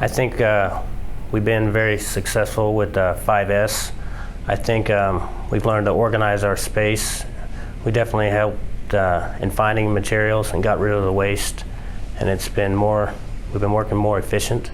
I think we've been very successful with 5S. I think we've learned to organize our space. We definitely helped in finding materials and got rid of the waste, and we've been working more efficient.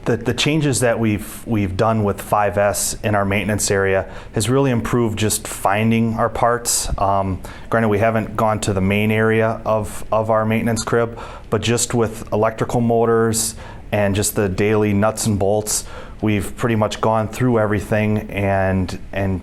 The changes that we've done with 5S in our maintenance area has really improved just finding our parts. Granted, we haven't gone to the main area of our maintenance crib, but just with electrical motors and just the daily nuts and bolts, we've pretty much gone through everything and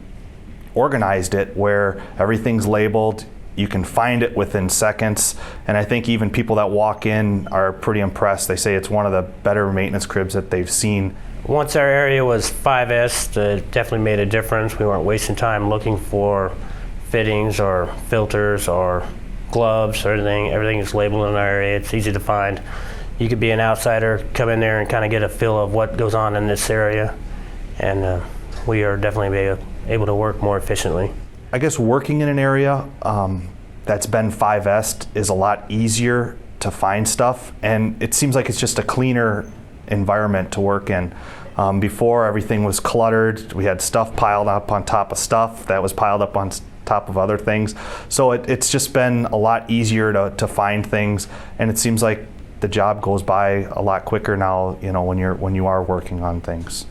organized it where everything's labeled. You can find it within seconds, and I think even people that walk in are pretty impressed. They say it's one of the better maintenance cribs that they've seen. Once our area was 5S, it definitely made a difference. We weren't wasting time looking for fittings or filters or gloves or anything. Everything is labeled in our area. It's easy to find. You could be an outsider, come in there and kind of get a feel of what goes on in this area, and we are definitely able to work more efficiently. I guess working in an area that's been 5S is a lot easier to find stuff, and it seems like it's just a cleaner environment to work in. Before, everything was cluttered. We had stuff piled up on top of stuff that was piled up on top of other things. So it's just been a lot easier to find things, and it seems like the job goes by a lot quicker now, when you are working on things.